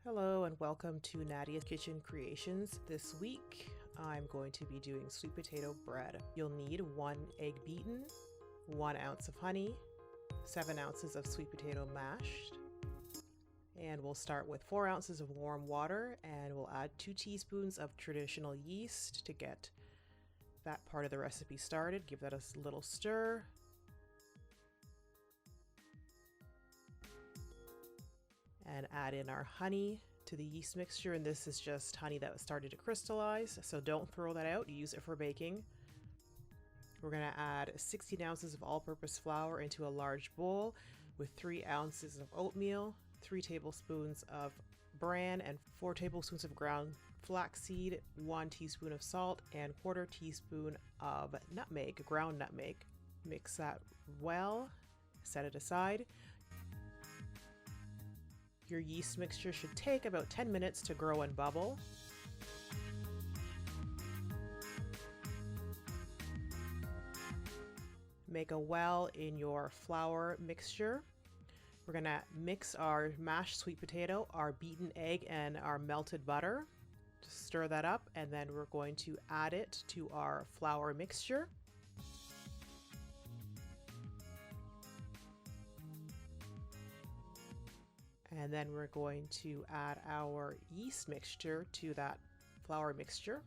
Hello and welcome to Nadia's Kitchen Creations. This week I'm going to be doing sweet potato bread. You'll need 1 egg beaten, 1 ounce of honey, 7 ounces of sweet potato mashed, and we'll start with 4 ounces of warm water, and we'll add 2 teaspoons of traditional yeast to get that part of the recipe started. Give that a little stir. And add in our honey to the yeast mixture, and this is just honey that started to crystallize, so don't throw that out, use it for baking. We're going to add 16 ounces of all-purpose flour into a large bowl with 3 ounces of oatmeal, 3 tablespoons of bran, and 4 tablespoons of ground flaxseed, 1 teaspoon of salt, and 1/4 teaspoon of nutmeg, ground nutmeg. Mix that well, set it aside. Your yeast mixture should take about 10 minutes to grow and bubble. Make a well in your flour mixture. We're going to mix our mashed sweet potato, our beaten egg, and our melted butter. Just stir that up, and then we're going to add it to our flour mixture. And then we're going to add our yeast mixture to that flour mixture.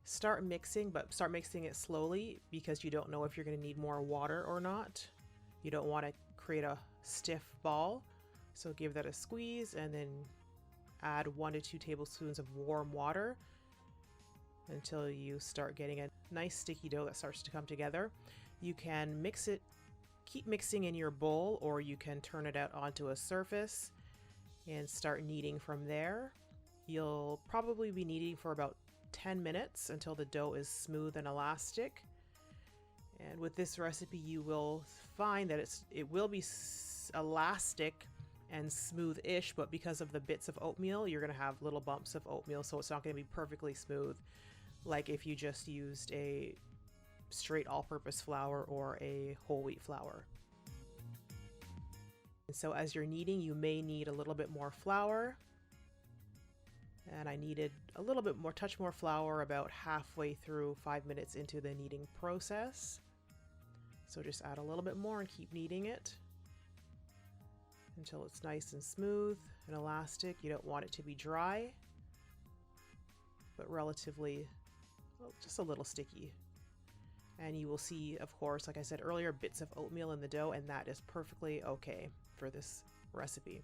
Start mixing, but start mixing it slowly because you don't know if you're going to need more water or not. You don't want to create a stiff ball. So give that a squeeze and then add 1 to 2 tablespoons of warm water until you start getting a nice sticky dough that starts to come together. You can mix it. Keep mixing in your bowl, or you can turn it out onto a surface and start kneading from there. You'll probably be kneading for about 10 minutes until the dough is smooth and elastic. And with this recipe, you will find that it will be elastic and smooth-ish, but because of the bits of oatmeal, you're going to have little bumps of oatmeal, so it's not going to be perfectly smooth like if you just used a straight all-purpose flour or a whole wheat flour. And so as you're kneading, you may need a little bit more flour, and I needed a little bit more, touch more flour about halfway through, 5 minutes into the kneading process. So just add a little bit more and keep kneading it until it's nice and smooth and elastic. You don't want it to be dry, but relatively, well, just a little sticky. And you will see, of course, like I said earlier, bits of oatmeal in the dough, and that is perfectly okay for this recipe.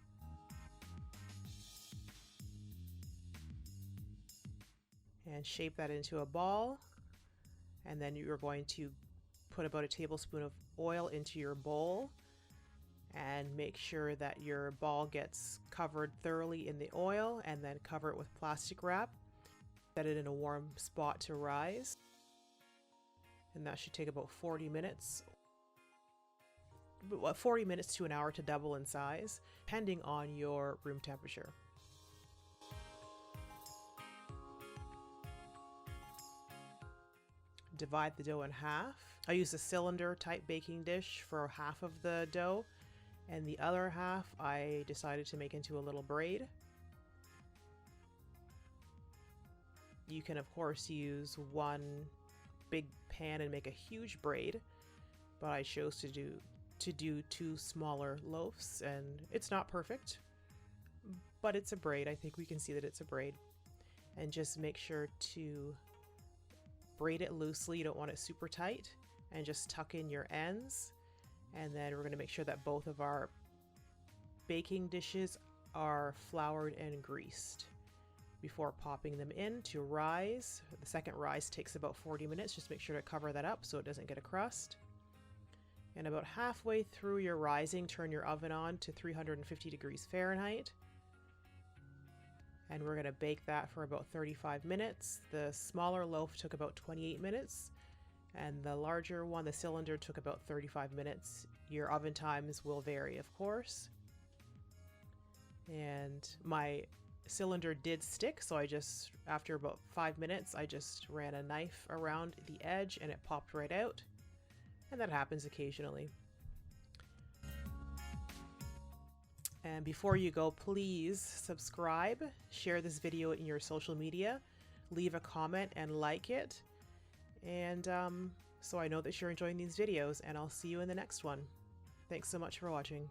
And shape that into a ball, and then you're going to put about a tablespoon of oil into your bowl and make sure that your ball gets covered thoroughly in the oil, and then cover it with plastic wrap. Set it in a warm spot to rise. And that should take about 40 minutes. 40 minutes to an hour to double in size, depending on your room temperature. Divide the dough in half. I use a cylinder type baking dish for half of the dough, and the other half I decided to make into a little braid. You can, of course, use one big pan and make a huge braid, but I chose to do 2 smaller loaves, and it's not perfect, but it's a braid. I think we can see that it's a braid. And just make sure to braid it loosely. You don't want it super tight, and just tuck in your ends. And then we're going to make sure that both of our baking dishes are floured and greased before popping them in to rise. The second rise takes about 40 minutes. Just make sure to cover that up so it doesn't get a crust. And about halfway through your rising, turn your oven on to 350 degrees Fahrenheit. And we're going to bake that for about 35 minutes. The smaller loaf took about 28 minutes, and the larger one, the cylinder, took about 35 minutes. Your oven times will vary, of course. And my cylinder did stick, so after about 5 minutes, I just ran a knife around the edge and it popped right out. And that happens occasionally. And before you go, please subscribe, share this video in your social media, leave a comment and like it. And so I know that you're enjoying these videos, and I'll see you in the next one. Thanks so much for watching.